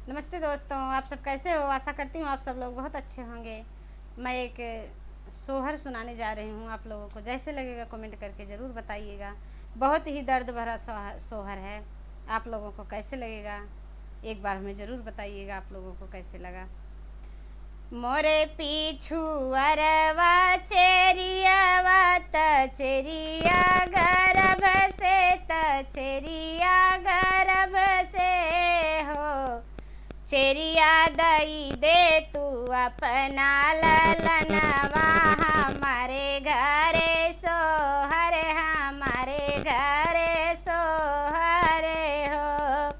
नमस्ते दोस्तों, आप सब कैसे हो? आशा करती हूँ आप सब लोग बहुत अच्छे होंगे। मैं एक सोहर सुनाने जा रही हूँ आप लोगों को। जैसे लगेगा कमेंट करके ज़रूर बताइएगा। बहुत ही दर्द भरा सोहर है। आप लोगों को कैसे लगेगा एक बार हमें ज़रूर बताइएगा आप लोगों को कैसे लगा। मोरे पीछू अरवा चेरियावा तचेरिया गर्भ से तचेरिया गर्भ से हो चेरिया दई दे तू अपना ललनवा हमारे घरे सोहर हमारे घरे सोहर हो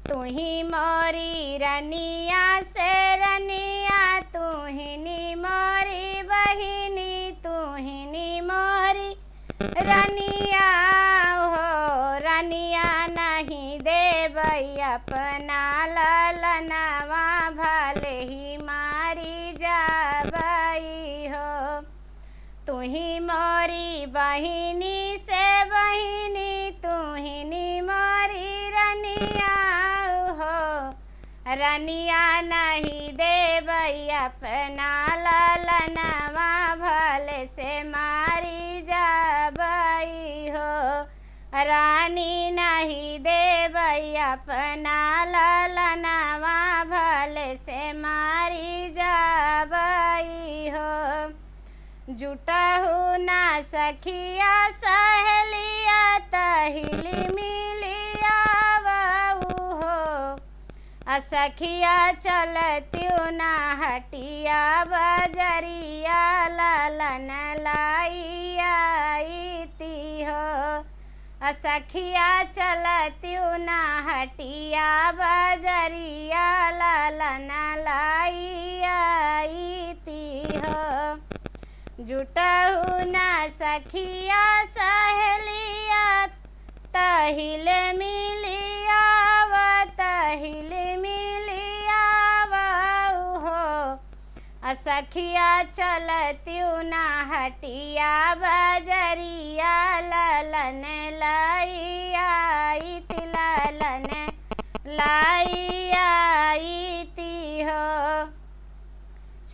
तू ही मोरी रनिया से रनिया तू ही नी मोरी बहिनी तू ही नी मोरी रनिया हो रनिया नहीं देबई अपना ललनवा भले ही मारी जाबई हो तू ही मोरी बहिनी से बहिनी तू ही नी मोरी रनिया हो रनिया नहीं देबई अपना ललनवा भले से मारी जाबई हो रानी नहीं देबई अपना ललनवा भले से मारी जाबई हो जुटहु ना सखिया सहेलिया तहिली मिलिया बहू हो असखिया चलत्यु ना हटिया बजरिया ललन लाइया ती हो असखिया चलत्यु ना हटिया बजरिया ललन लाइया ती हो जुटहु ना सखिया सहेलिया तहिल मिलिया तहिल मिलिया हो असखिया चलत्यु ना हटिया बजरिया ललन लाइया ललन लाइया ती हो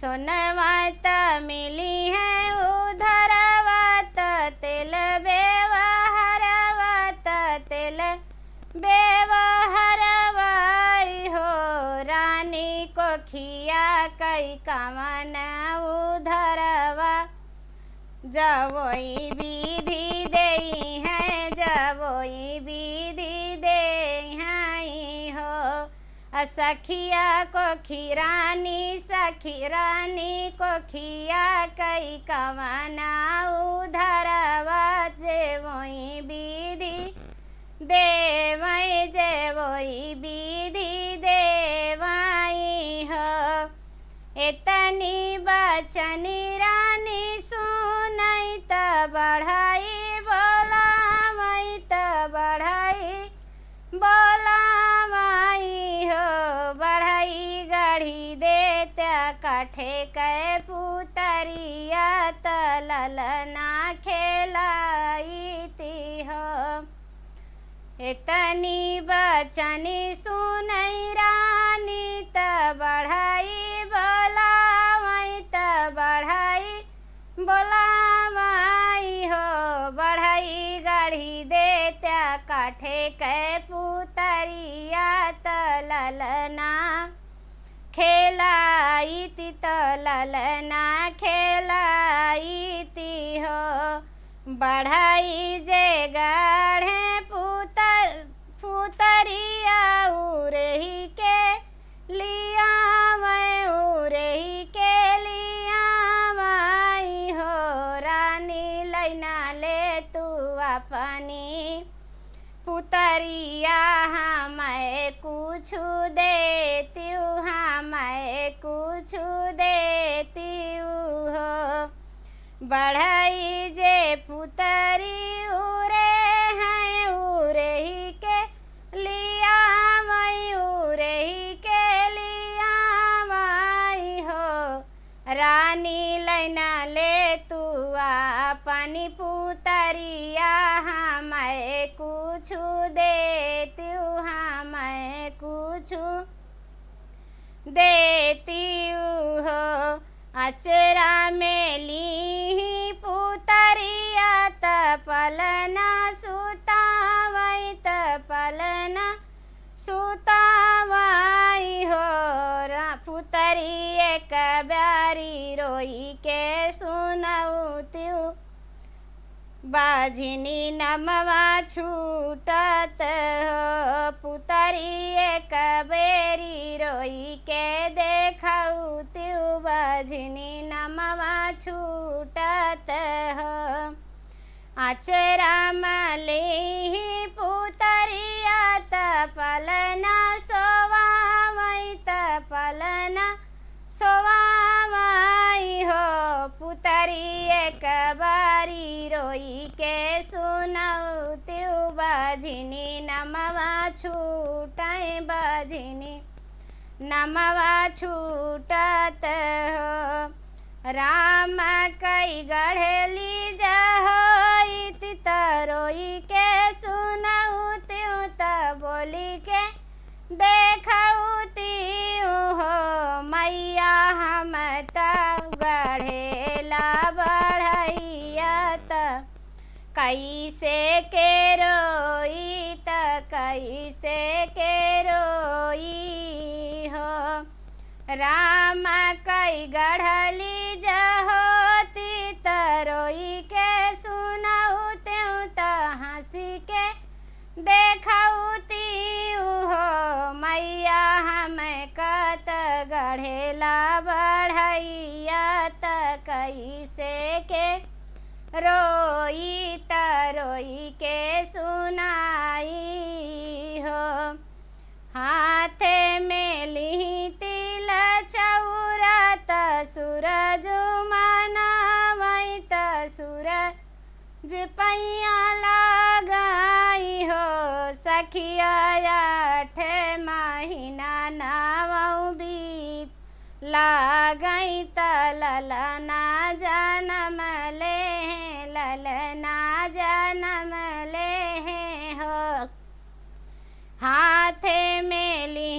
सोनवा त मिली है उधरवा त तिल बेवहरवा त तिल बेवहरवाई हो रानी को खिया कई कवन उधरवा जवोई विधि देई है जवोई विधि देई है हो सखिया को खीरानी सखीरानी को खिया कई कवना उधरवा जेवोई विधि देवई जेवोई विधि देवाई हो इतनी बचनी रानी सुनई त बढ़ाई बोलावई त बढ़ाई बोलावई हो बढ़ाई गढ़ी देत्या काठे कै पुतरिया त ललना खेलाई ती हो इतनी बचनी सुनई रानी त बढ़ाई बोलावई त बढ़ाई बोलावई हो बढ़ाई गढ़ी देत्या काठे कै पुतरिया त ललना खेलाई ती त ललना खेलाई ती हो बढ़ाई जे गढ़े पुतरिया उरही के लिया मैं उरही के लिया माई हो रानी लैना ले तू अपनी पुतरिया हमें कुछ देती हमें कुछ देती हो बढ़ाई जे पुतरी उरे हैं उरे ही के लिया मई उरे ही के लिया माई हो रानी लैना ले तू अपनी पुतरिया हमें कुछ देती हमें कुछ देती हो। अचरा में ली पुतरिया त पलना सुतावई त पलना सुतावाई हो। पुतरी एक ब्यारी रोई के सुनौतियु बाझिनी नमवा छूटत हो। पुतरी एक बेरी रोई के देखौतियु बाझिनी नमवा छूटत हो। अचरा मली पुतरिया त पलना सोवावई त पलना सोवावाई हो। पुतरी एक बारी रोई के सुनौतियु बाझिनी नमवा छूटै बाझिनी नमवा छूटत हो। राम कई गढ़ेली जहोई तरोई के सुनौतियु त बोली के देखौतियु हो। मैया हम त गढ़ेला बढ़ैया त कैसे के रोई त कैसे के रोई हो। राम कई गढ़ली जहोती तरोई के सुनौतियु त हंसी के देखौतियु हो। मैया हम कत गढ़ेला बढ़ैया त कैसे के रोई तरोई के सुनाई हो। हाथे में ली तिल चौरा त सूरज मनावई त सूरज पैया लगाई हो। सखिया 8 महीना नावऊ बीत लागई त ललना जन्म ले ललना जन्म ले हो। हाथे में ली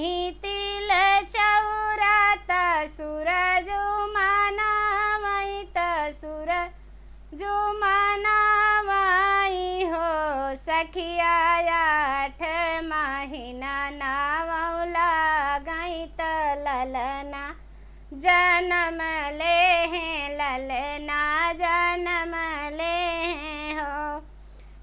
तिल चौरा त सूरज मनावई त सूरज मनावई हो। सखिया 8 महीना नावऊ लागई त ललना जन्म ले ललना जन्म ले हो।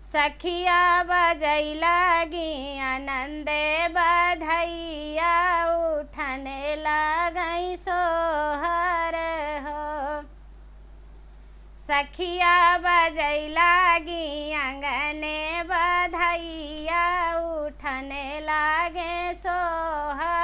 सखिया बजै लगी आनंदे बधैया उठने लगई सोहर हो। सखिया बजै लगी आंगने बधैया उठने लागे सोहर